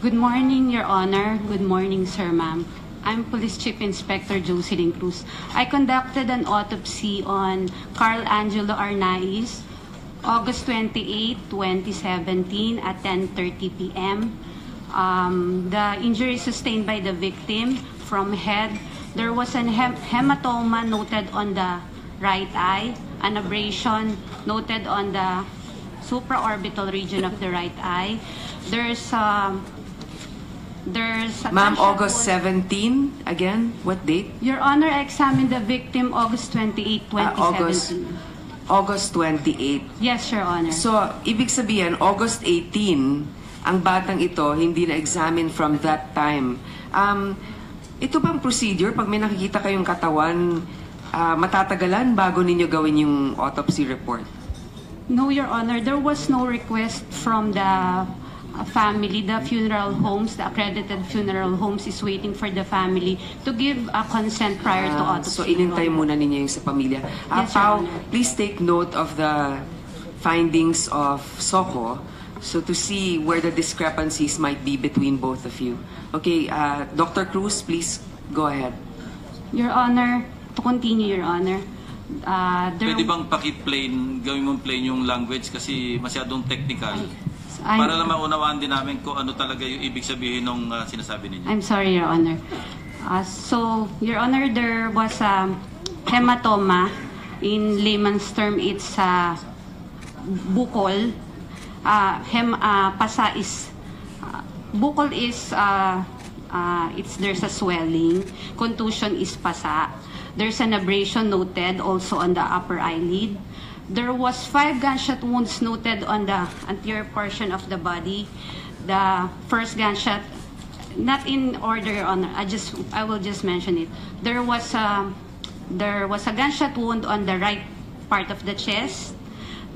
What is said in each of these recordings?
Good morning, Your Honor. Good morning, Sir, Ma'am. I'm Police Chief Inspector Jocelyn Cruz. I conducted an autopsy on Carl Angelo Arnaiz, August 28, 2017 at 10:30 p.m. The injury sustained by the victim from head, there was an hematoma noted on the right eye, an abrasion noted on the supraorbital region of the right eye. There's a Ma'am, August 17, again, what date? Your Honor, I examined the victim August 28, 2017. August 28. Yes, Your Honor. So, ibig sabihin, August 18, ang batang ito hindi na-examine from that time. Ito bang procedure, pag may nakikita kayong katawan, matatagalan bago ninyo gawin yung autopsy report? No, Your Honor. There was no request from the family. The funeral homes, the accredited funeral homes is waiting for the family to give a consent prior to autopsy. So, inintay muna ninyo yung sa pamilya. Yes, Your Pao, Honor. please take note of the findings of SOCO so to see where the discrepancies might be between both of you. Okay, Dr. Cruz, please go ahead. Your Honor, to continue, Your Honor. Pwede bang paki-plain, gawin mong plain yung language kasi masyadong technical? Para lang maunawaan din namin kung ano talaga yung ibig sabihin ng sinasabi ninyo. I'm sorry, Your Honor. So, Your Honor, there was a hematoma. In layman's term, it's bukol. Pasa is bukol is there's a swelling. Contusion is pasa. There's an abrasion noted also on the upper eyelid. There was 5 gunshot wounds noted on the anterior portion of the body. The first gunshot, not in order, Your Honor. I will just mention it. There was a gunshot wound on the right part of the chest.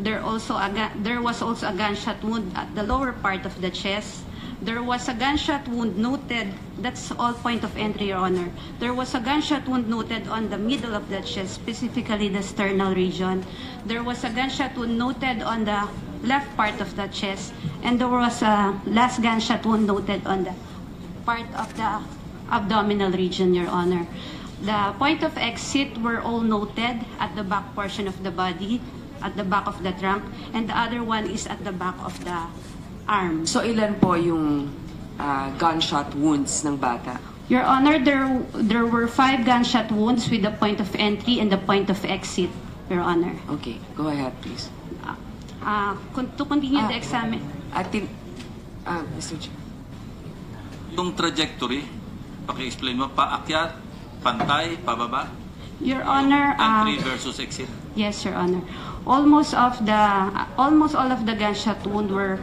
There was also a gunshot wound at the lower part of the chest. There was a gunshot wound noted, that's all point of entry, Your Honor. There was a gunshot wound noted on the middle of the chest, specifically the sternal region. There was a gunshot wound noted on the left part of the chest, and there was a last gunshot wound noted on the part of the abdominal region, Your Honor. The point of exit were all noted at the back portion of the body, at the back of the trunk, and the other one is at the back of the arm. So, ilan po yung gunshot wounds ng bata? Your Honor, there were 5 gunshot wounds with the point of entry and the point of exit, Your Honor. Okay, go ahead, please. To continue the examen. Mr. Chair. Yung trajectory, paki-explain mo, paakyat, pantay, pababa? Your Honor, Entry versus exit? yes, Your Honor. Almost all of the gunshot wound were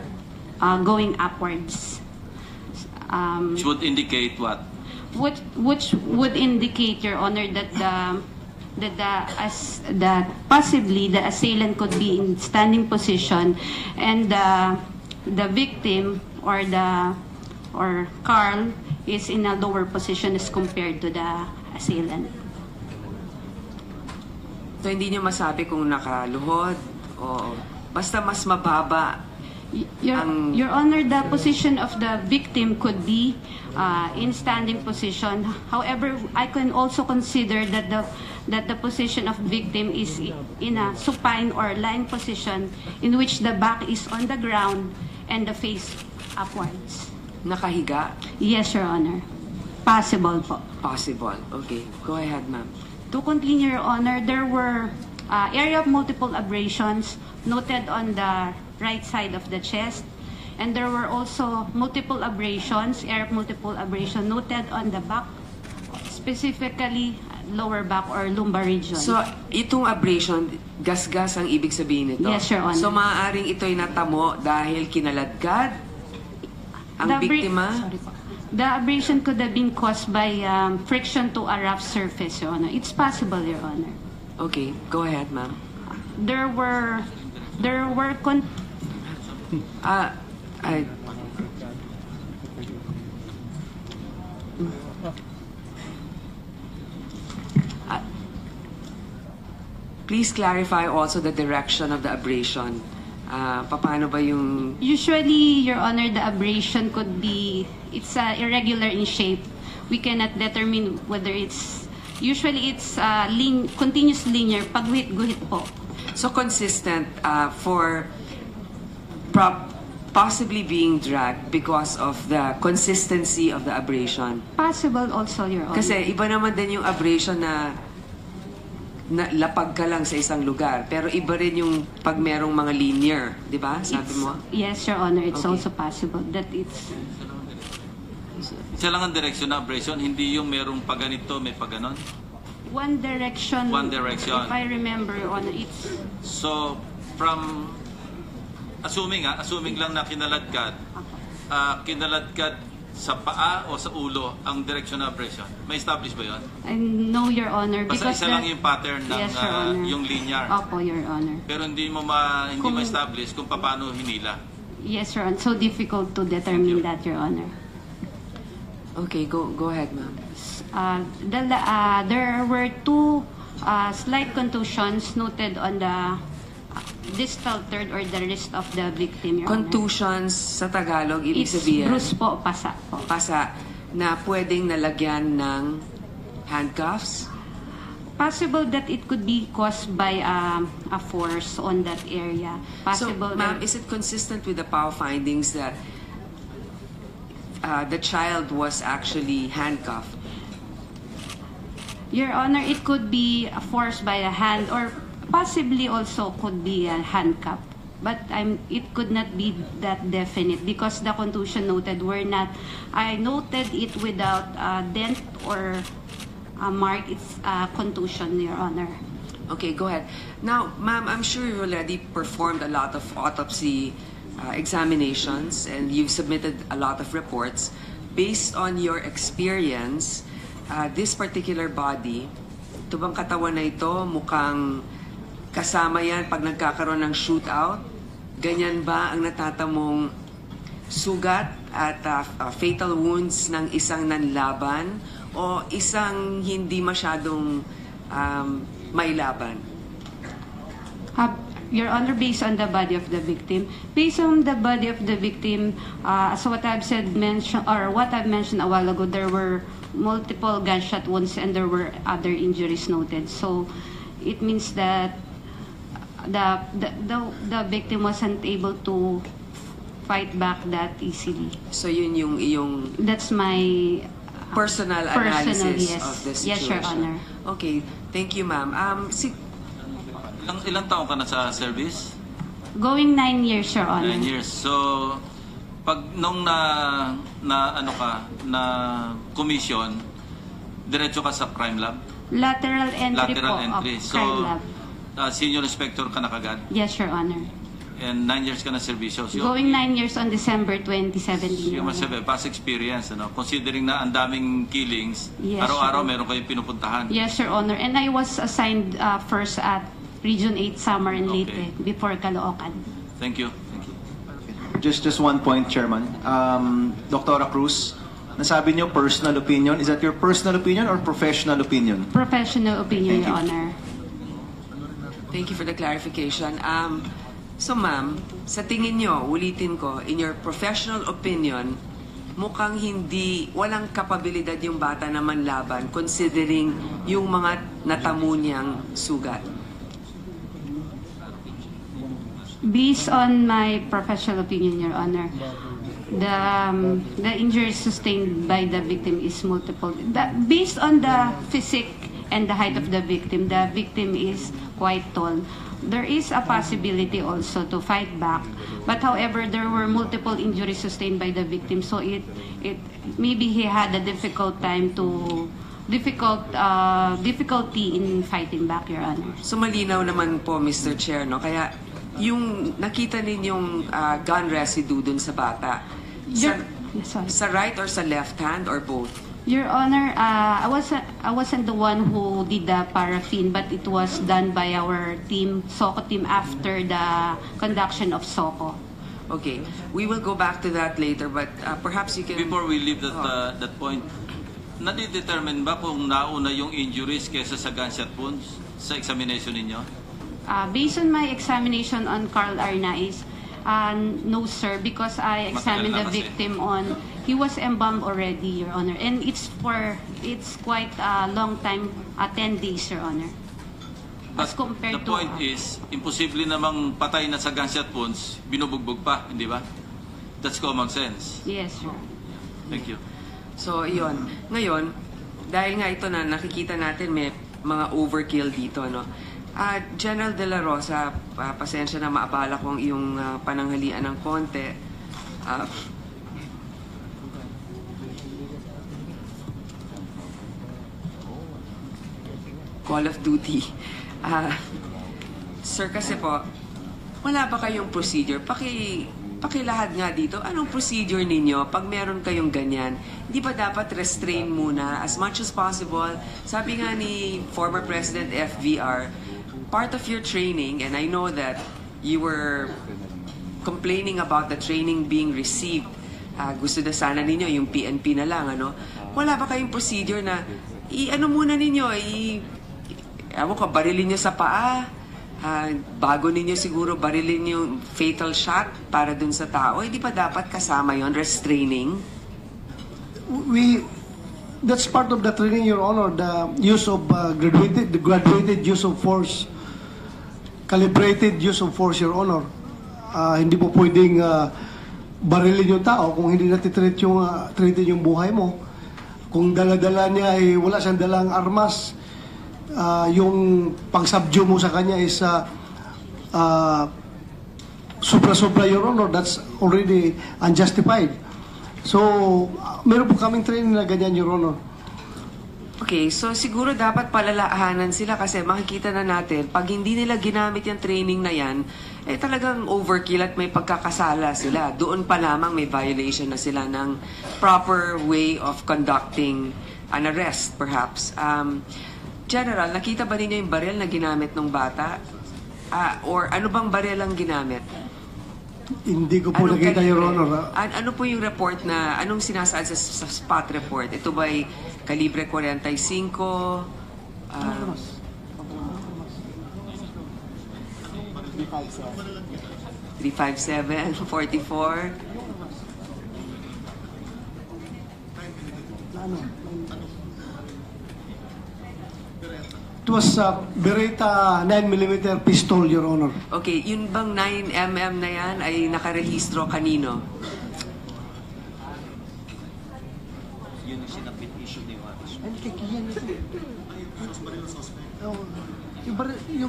going upwards. Which would indicate what? Which would indicate, Your Honor, that possibly the assailant could be in standing position, and the victim or Carl is in a lower position as compared to the assailant. So, hindi nyo masabi kung nakaluhod o basta mas mababa. Your Honor, the position of the victim could be in standing position. However, I can also consider that the position of victim is in a supine or lying position in which the back is on the ground and the face upwards. Nakahiga? Yes, Your Honor. Possible po. Possible. Okay, go ahead, ma'am. To continue, Your Honor, there were area of multiple abrasions noted on the right side of the chest, and there were also multiple abrasions, area of multiple abrasion noted on the back, specifically lower back or lumbar region. So, itong abrasion, gasgas ang ibig sabihin nito? Yes, Your Honor. So, maaaring ito'y natamo dahil kinaladkad ang biktima? Sorry po. The abrasion could have been caused by friction to a rough surface, Your Honor. It's possible, Your Honor. Okay, go ahead, ma'am. There were please clarify also the direction of the abrasion. Paano ba yung... Usually, Your Honor, the abrasion could be, it's irregular in shape. We cannot determine whether it's, usually it's continuous linear, pagguhit-guhit po. So consistent for possibly being dragged because of the consistency of the abrasion. Possible also, Your Honor. Kasi iba naman din yung abrasion na lapag ka lang sa isang lugar. Pero iba rin yung pag merong mga linear, di ba? Sabi mo? Yes, Your Honor. It's Okay. also possible that it's... Isa lang ang direction na abrasion, hindi yung merong pag-ganito, may pag-ganon. One direction. One direction. If I remember, Your Honor, it's... So, from, assuming lang na kinaladkad sa paa o sa ulo ang direction na abrasion. May establish ba yun? I know, Your Honor. Basta isa lang yung pattern ng Yes, Your Honor. yung linear. Opo, Your Honor. Pero hindi mo ma-establish kung paano hinila. Yes, Your Honor. So difficult to determine that, Your Honor. Okay, go ahead, ma'am. There were two slight contusions noted on the distal third or the wrist of the victim, Your Honor. Contusions sa Tagalog, ibig It's sabihin, bruise po, pasa po. pasa na pwedeng nalagyan ng handcuffs. Possible that it could be caused by a force on that area. Possible. So, ma'am, is it consistent with the POW findings that the child was actually handcuffed? Your Honor, it could be forced by a hand or possibly also could be a handcuff. But it could not be that definite because the contusion noted were not. I noted it without a dent or a mark. It's a contusion, Your Honor. Okay, go ahead. Now, ma'am, I'm sure you've already performed a lot of autopsy examinations and you've submitted a lot of reports. Based on your experience, this particular body, ito bang katawan na ito mukhang kasama yan pag nagkakaroon ng shootout? Ganyan ba ang natatamong sugat at fatal wounds ng isang nanlaban o isang hindi masyadong may laban? Your Honor, based on the body of the victim, as what I've mentioned a while ago, there were multiple gunshot wounds and there were other injuries noted. So it means that the victim wasn't able to fight back that easily. So yun yung iyong That's my personal analysis yes. of the situation. Yes, Your Honor. Okay, thank you, ma'am. Ilang taon ka na sa service? Going 9 years, Your Honor. 9 years. So, pag nung na commission, diretso ka sa crime lab? Lateral entry po of So, crime lab. Senior inspector ka na kagad? Yes, Your Honor. And 9 years ka na servisyo. So, Going 9 years on December 2017, Your yung mas Honor. past experience, considering na ang daming killings, Yes, araw-araw sir. meron kayong pinupuntahan. Yes, Your Honor. And I was assigned first at Region 8 Samar and Okay. Leyte before Caloocan. Thank you. Thank you. Just one point, Chairman. Dr. Cruz, nasabi niyo personal opinion. Is that your personal opinion or professional opinion? Professional opinion, Thank Your you. Honor. Thank you for the clarification. So ma'am, sa tingin nyo, ulitin ko, in your professional opinion, mukhang walang kapabilidad yung bata na manlaban considering yung mga natamo niyang sugat. Based on my professional opinion, Your Honor, the injuries sustained by the victim is multiple. Based on the physique and the height of the victim is quite tall. There is a possibility also to fight back, but however, there were multiple injuries sustained by the victim, so maybe he had a difficulty in fighting back, Your Honor. So malinaw naman po, Mr. Chair, no? Kaya yung nakita ninyong gun residue dun sa bata, sa right or sa left hand or both? Your Honor, I wasn't the one who did the paraffin, but it was done by our team, SOCO team, after the conduction of SOCO. Okay, we will go back to that later, but perhaps you can... Before we leave that point, nadidetermine ba kung nauna yung injuries kesa sa gunshot wounds sa examination ninyo? Based on my examination on Carl Arnaiz, no sir, because I examined the Matagal na kasi. victim he was embalmed already, Your Honor. And it's quite a long time, 10 days, Your Honor. As But compared the point to... is, imposible namang patay na sa gunshot wounds, binubugbog pa, hindi ba? That's common sense. Yes, sir. Thank you. So, yun. Ngayon, dahil nga ito na nakikita natin may mga overkill dito, no? General De La Rosa, pasensya na maabala kong iyong pananghalian ng konti. Call of Duty. Sir, kasi po, wala ba kayong procedure? Pakilahad nga dito, anong procedure ninyo pag meron kayong ganyan? Hindi ba dapat restrain muna as much as possible? Sabi nga ni former President FVR, part of your training, and I know that you were complaining about the training being received. Gusto na sana ninyo yung PNP na lang, ano? Wala ba kayong procedure na ano muna ninyo, barilin nyo sa paa, bago ninyo siguro barilin yung fatal shot para dun sa tao, hindi pa dapat kasama yon restraining? That's part of the training, Your Honor, the use of graduated use of force, calibrated use of force, Your Honor. Hindi po pwedeng barilin yung tao kung hindi natitreat yung buhay mo. Kung dala-dala niya ay wala siyang dalang armas, yung pang-subdue mo sa kanya is sobra-sobra, Your Honor, that's already unjustified. So, meron po kaming training na ganyan, Your Honor. Okay, so siguro dapat palalahanan sila kasi makikita na natin, pag hindi nila ginamit yung training na yan, talagang overkill at may pagkakasala sila. Doon pa lamang may violation na sila ng proper way of conducting an arrest, perhaps. General, nakita ba ninyo yung baril na ginamit ng bata? Or ano bang baril ang ginamit? Hindi ko po nakita, Your Honor. Ano po yung report na, anong sinasaad sa spot report? Ito ba'y kalibre 45? 357, 44? It was a Beretta 9mm pistol, Your Honor. Okay, yun bang 9mm na yan ay nakarehistro kanino? Yun yung sinapit issue ni Watis. Yung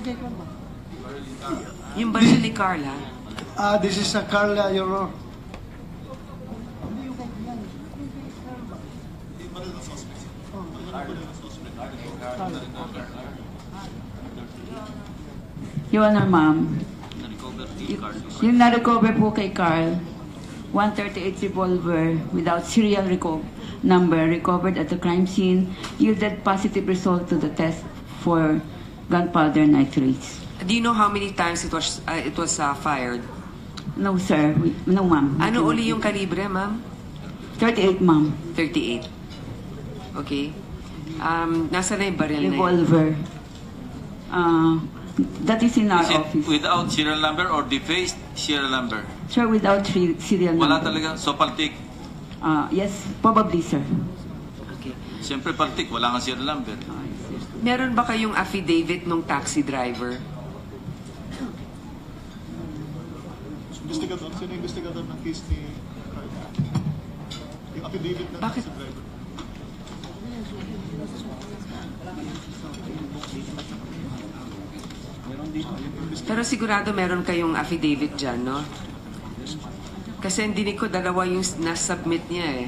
kay Carl ba? Yung baril ni Carla? This is a Carla, Your Honor. Your Honor, ma'am, Na-recover ni Carlos. yung na-recover po kay Carl, 138 revolver without serial number recovered at the crime scene yielded positive result to the test for gunpowder nitrates. Do you know how many times it was fired? No, sir. No, ma'am. Ano uli yung kalibre, ma'am? 38, ma'am. 38. Okay. Nasa na yung baril na yun? Revolver. That is in our Is it office. without serial number or defaced serial number? Sir, without serial number. Wala talaga. So, paltik. Yes, probably, sir. Okay. Siyempre, paltik. Wala kang serial number. Meron ba kayong affidavit ng taxi driver? Investigador, sino yung investigador ng case ni Carl? Yung affidavit ng Bakit? taxi driver. Pero sigurado meron kayong affidavit dyan, no? Kasi hindi ko dalawa yung nasubmit niya eh.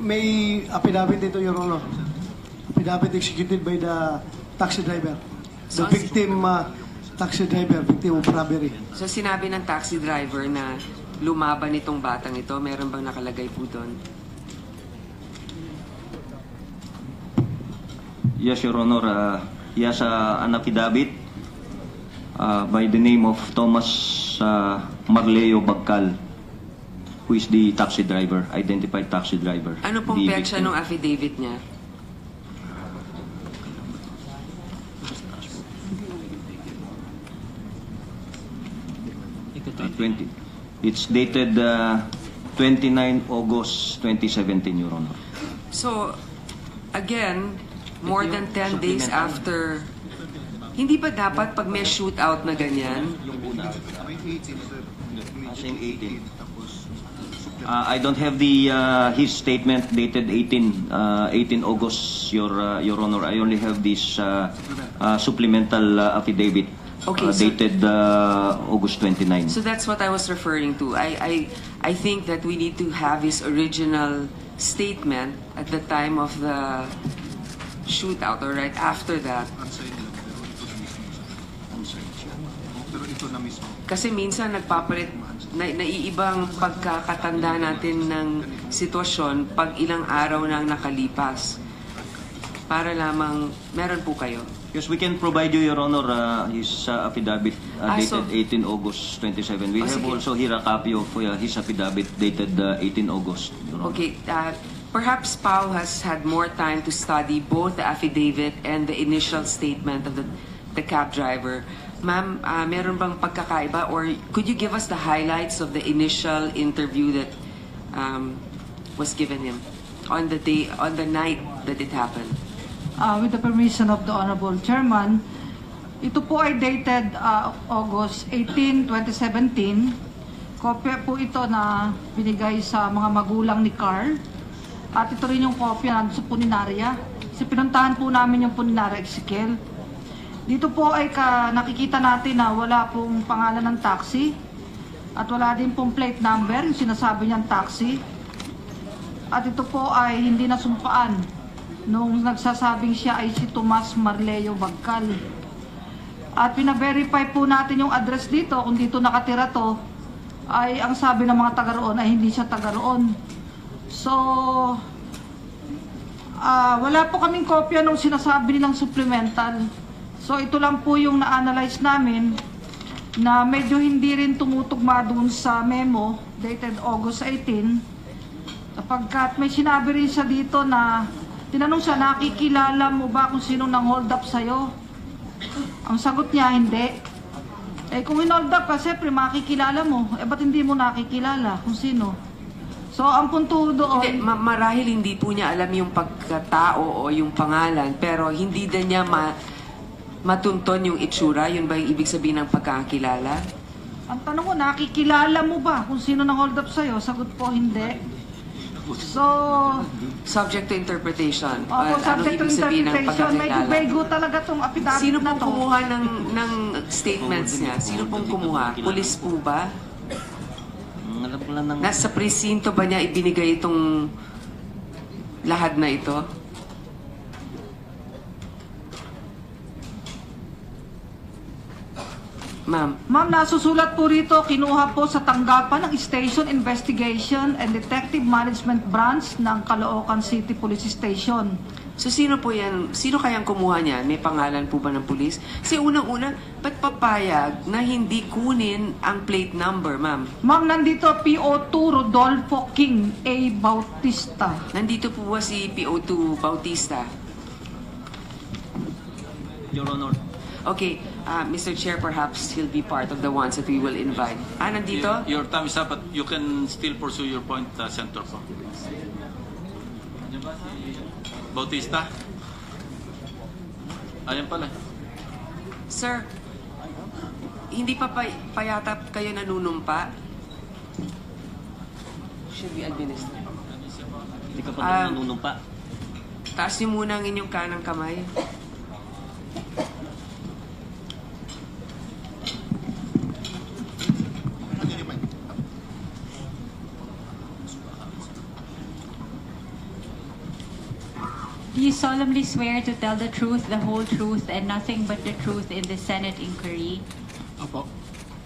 May affidavit dito, Your Honor. Affidavit executed by the taxi driver. The victim, taxi driver, victim of robbery. So sinabi ng taxi driver na lumaban itong batang ito, meron bang nakalagay po doon? Yes, Your Honor. He has an affidavit by the name of Thomas Marleo Bagcal, who is the taxi driver, identified taxi driver. Ano pong The petsa victim. ng affidavit niya? 20. It's dated 29 August 2017, Your Honor. So, again, more than 10 days after, hindi ba dapat pag may shootout na ganyan? Same 18. I don't have the his statement dated 18 August, Your Honor. I only have this supplemental affidavit Okay, so- dated August 29. So that's what I was referring to. I think that we need to have his original statement at the time of the shootout or right after that. Pero ito na mismo. Kasi minsan nagpapalit, naiibang pagkakatanda natin ng sitwasyon pag ilang araw nang nakalipas. Para lamang, meron po kayo. Yes, we can provide you, Your Honor, his affidavit dated so- 18 August 27. We have sige. also here a copy of his affidavit dated 18 August, Your Honor. Okay, perhaps Pao has had more time to study both the affidavit and the initial statement of the cab driver. Ma'am, meron bang pagkakaiba or could you give us the highlights of the initial interview that was given him on the night that it happened? With the permission of the Honorable Chairman, ito po ay dated August 18, 2017. Kopya po ito na binigay sa mga magulang ni Carl. At ito rin yung kopya sa puninarya. Kasi pinuntahan po namin yung puninarya Ezekiel. Dito po ay nakikita natin na wala pong pangalan ng taxi. At wala din pong plate number, yung sinasabi niyang taxi. At ito po ay hindi nasumpaan nung nagsasabing siya ay si Tomas Marleo Bagcal. At pina-verify po natin yung address dito, kung dito nakatira to, ay ang sabi ng mga taga roon ay hindi siya taga roon. So, wala po kaming kopya nung sinasabi nilang supplemental. So, ito lang po yung na-analyze namin na medyo hindi rin tumutugma dun sa memo dated August 18 sapagkat may sinabi rin siya dito na tinanong siya, nakikilala mo ba kung sino nang hold up sa'yo? Ang sagot niya, hindi. Eh kung in-hold up ka, siyempre makikilala mo. Eh ba't hindi mo nakikilala kung sino? So ang punto doon... Hindi, marahil hindi po niya alam yung pagkatao o yung pangalan, pero hindi din niya matunton yung itsura. Yun ba yung ibig sabihin ng pagkakilala? Ang tanong ko, nakikilala mo ba kung sino nang hold up sa'yo? Sagot po, hindi. So, Subject to interpretation. opo, Anong subject to ibig sabihin ng interpretation, medyo pagkakilala? vague talaga tong affidavit Sino na pong to. kumuha ng statements niya? Sino pong kumuha? Pulis po ba? Alam ko lang ng... Nasa presinto ba niya ibinigay itong lahat na ito? Ma'am, Ma'am, nasusulat po rito, kinuha po sa tanggapan ng Station Investigation and Detective Management Branch ng Caloocan City Police Station. so sino po yan? Sino kayang kumuha niyan? May pangalan po ba ng pulis? Kasi unang-una, ba't papayag na hindi kunin ang plate number, ma'am? Ma'am, nandito PO2 Rodolfo King A. Bautista. Nandito po ba si PO2 Bautista? Your Honor. Okay, Mr. Chair, perhaps he'll be part of the ones that we will invite. Nandito? Your time is up, but you can still pursue your point, Senator Po. Bautista? Ayan pala. Sir, hindi pa payata kayo nanunumpa? Should be administered. Hindi ka pa nanunumpa. Taas niyo muna ang inyong kanang kamay. Do you solemnly swear to tell the truth, the whole truth, and nothing but the truth in the Senate inquiry? Opo.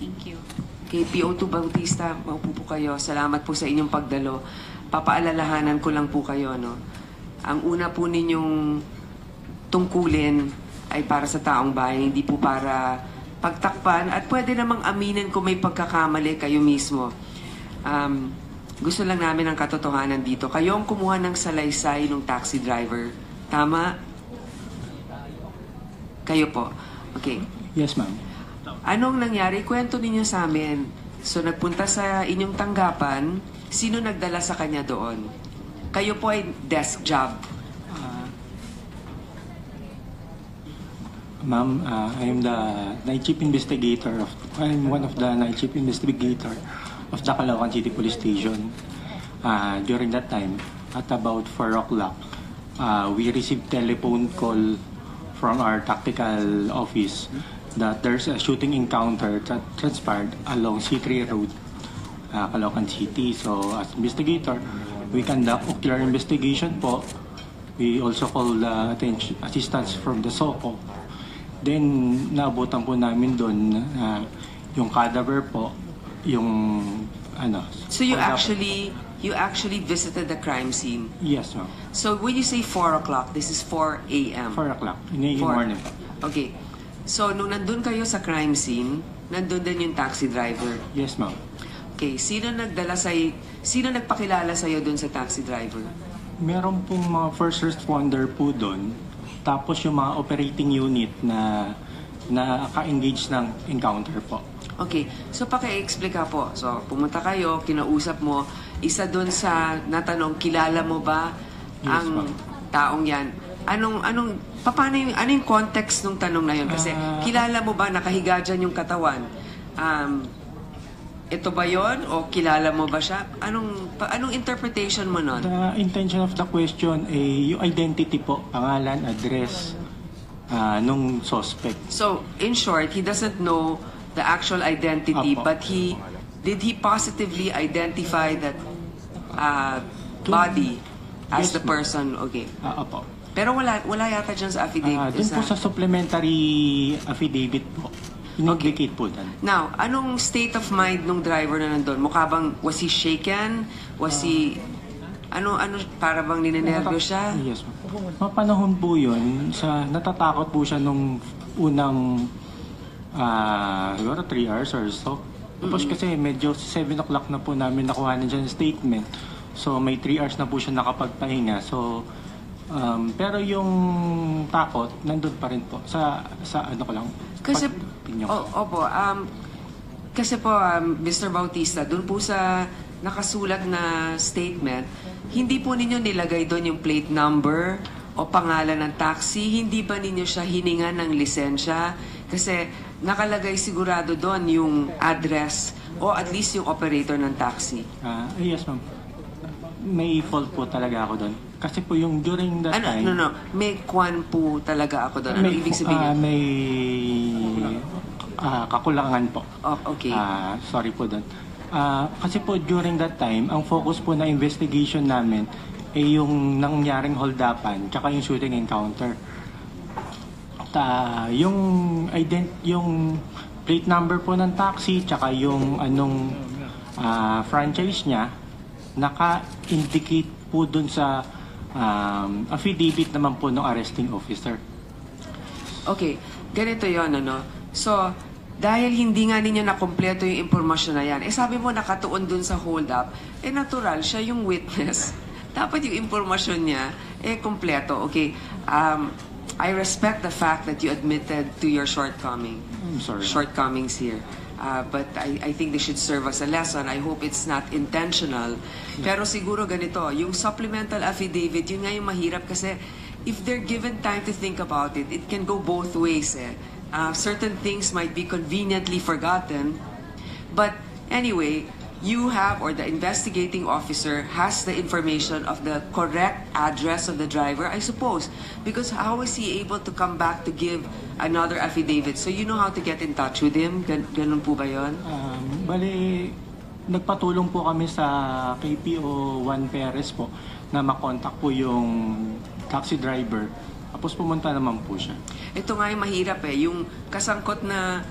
Thank you. Kay PO2 Bautista, maupo po kayo. Salamat po sa inyong pagdalo. Papaalalahanan ko lang po kayo, no? Ang una po ninyong tungkulin ay para sa taong bayan, hindi po para pagtakpan at pwede namang aminin kung may pagkakamali kayo mismo. Gusto lang namin ang katotohanan dito. Kayo ang kumuha ng salaysay ng taxi driver. Tama? Kayo po. Okay. Yes, ma'am. Anong nangyari? Kwento ninyo sa amin. So nagpunta sa inyong tanggapan, sino nagdala sa kanya doon? Kayo po ay desk job. Ma'am, I'm the night chief investigator I'm one of the night chief investigator of the Caloocan City Police Station. During that time, at about 4 o'clock, we received telephone call from our tactical office that there's a shooting encounter that transpired along C3 Road, Caloocan City. So as investigator, we conduct ocular investigation po. We also call assistance from the SOCO. Then, naabutan po namin doon yung cadaver po, yung ano. So you actually visited the crime scene? Yes, ma'am. So when you say 4 o'clock, this is 4 a.m.? 4 o'clock, in the morning po. Okay. So nung nandun kayo sa crime scene, nandun din yung taxi driver? Yes, ma'am. Okay. Sino nagpakilala sa'yo dun sa taxi driver? Meron pong mga first responder po doon. Tapos yung mga operating unit na ka-engage ng encounter po. Okay. So paki-explica po. So pumunta kayo, kinausap mo, isa doon sa natanong, kilala mo ba ang taong yan? Ano yung context ng tanong na yun? Kasi kilala mo ba, nakahiga dyan yung katawan? Ito ba yon o kilala mo ba siya? Anong interpretation mo nun? The intention of the question ay yung identity po, pangalan, address nung suspect. So, in short, he doesn't know the actual identity, Apo. but did he positively identify that body as Yes, the person? Okay. Apo. Pero wala yata dyan sa affidavit. Doon po sa supplementary affidavit po. Indicate po doon. Now, anong state of mind nung driver na nandun? Mukha bang, was he shaken? Was he, para bang ninenervyo siya? Yes, ma'am. Mapanahon po yun, natatakot po siya nung unang, siguro 3 hours or so. Tapos kasi medyo 7 o'clock na po namin nakuha na dyan statement. So may 3 hours na po siya nakapagpahinga. So, pero yung takot, nandun pa rin po. Sa ano ko lang. Kasi, kasi po, Mr. Bautista, dun po sa nakasulat na statement, hindi po ninyo nilagay doon yung plate number o pangalan ng taxi, hindi ba ninyo siya hiningan ng lisensya? Kasi nakalagay sigurado doon yung address o at least yung operator ng taxi. Yes, ma'am. May fault po talaga ako doon. Kasi po yung during that time... May kwan po talaga ako doon. Ano ibig sabihin? May kakulangan po. Oh, okay. Sorry po doon. Kasi po during that time, ang focus po na investigation namin ay yung nangyaring holdapan tsaka yung shooting encounter. Yung plate number po ng taxi tsaka yung franchise niya naka-indicate po dun sa affidavit naman po ng arresting officer. Okay, ganito yon So, dahil hindi nga ninyo nakompleto yung impormasyon na yan, sabi mo nakatuon dun sa hold up, natural, siya yung witness. Dapat yung impormasyon niya, kompleto. Okay, I respect the fact that you admitted to your shortcomings here. But I think they should serve as a lesson. I hope it's not intentional. Pero siguro ganito, yung supplemental affidavit, yun nga yung mahirap kasi if they're given time to think about it, it can go both ways. Certain things might be conveniently forgotten. But anyway, you have, or the investigating officer has the information of the correct address of the driver, I suppose. Because how is he able to come back to give another affidavit? So you know how to get in touch with him? Ganun po ba yun? Bali, nagpatulong po kami sa KPO 1 Perez po na makontak po yung taxi driver. Tapos pumunta naman po siya. Ito nga yung mahirap yung kasangkot na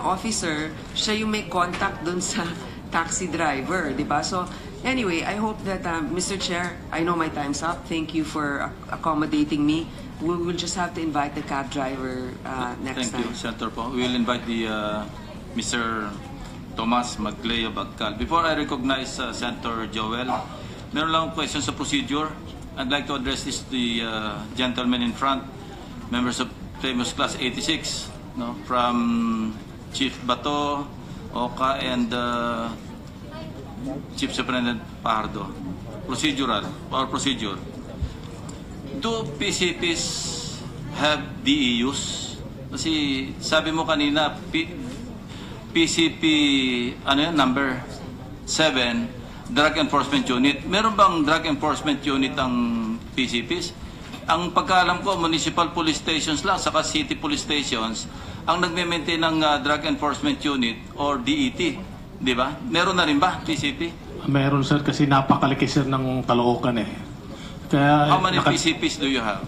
officer, siya yung may contact dun sa taxi driver, di ba? So, anyway, I hope that, Mr. Chair, I know my time's up. Thank you for accommodating me. We will just have to invite the cab driver next time. Thank you, Senator po. We will invite the Mr. Tomas Maglea Bagcal. Before I recognize Senator Joel, meron lang question sa procedure. I'd like to address this to the gentleman in front, members of famous class 86, from Chief Bato, Oka, and Chief Superintendent Pardo. Procedural or procedure. Do PCPs have DEUs? Kasi sabi mo kanina, PCP, ano yan, number 7, Drug Enforcement Unit. Meron bang Drug Enforcement Unit ang PCPs? Ang pagkaalam ko, municipal police stations lang, saka city police stations, ang nagme-maintain ng Drug Enforcement Unit or DET. Di ba? Meron na rin ba, PCP? Meron sir kasi napakalaki sir ng Caloocan eh. Kaya, How many PCPs do you have?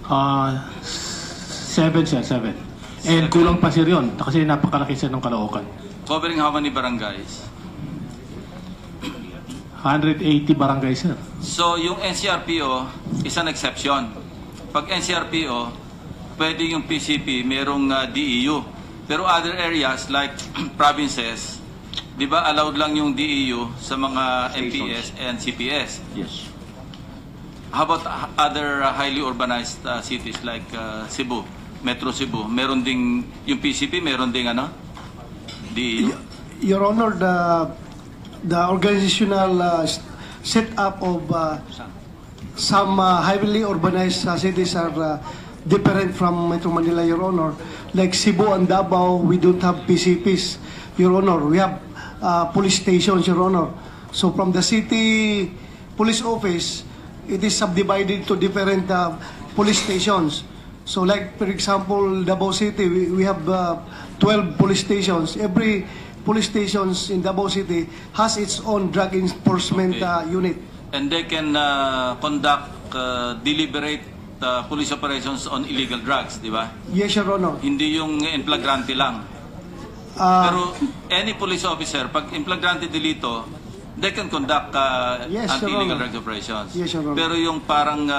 7 sir, 7. And kulang pa sir yun kasi napakalaki sir ng Caloocan. Covering how many barangays? 180 barangay sir. So, yung NCRPO is an exception. Pag NCRPO, pwede yung PCP, merong DEU. Pero other areas like provinces, di ba allowed lang yung DEU sa mga MPS and CPS? Yes. How about other highly urbanized cities like Cebu, Metro Cebu? Meron ding, yung PCP, meron ding ano? DEU? Your Honor, the organizational setup of some heavily urbanized cities are different from Metro Manila, Your Honor. Like Cebu and Davao, we don't have PCPs, Your Honor. We have police stations, Your Honor. So from the city police office, it is subdivided to different police stations. So like, for example, Davao City, we have 12 police stations. Every police stations in Davao City has its own drug enforcement unit. And they can conduct deliberate police operations on illegal drugs, di ba? Yes, Your Honor. Hindi yung in flagrante lang. Pero any police officer, pag in flagrante delito, they can conduct Yes, Your anti-illegal Honor. drug operations. Yes, Your Honor. Pero yung parang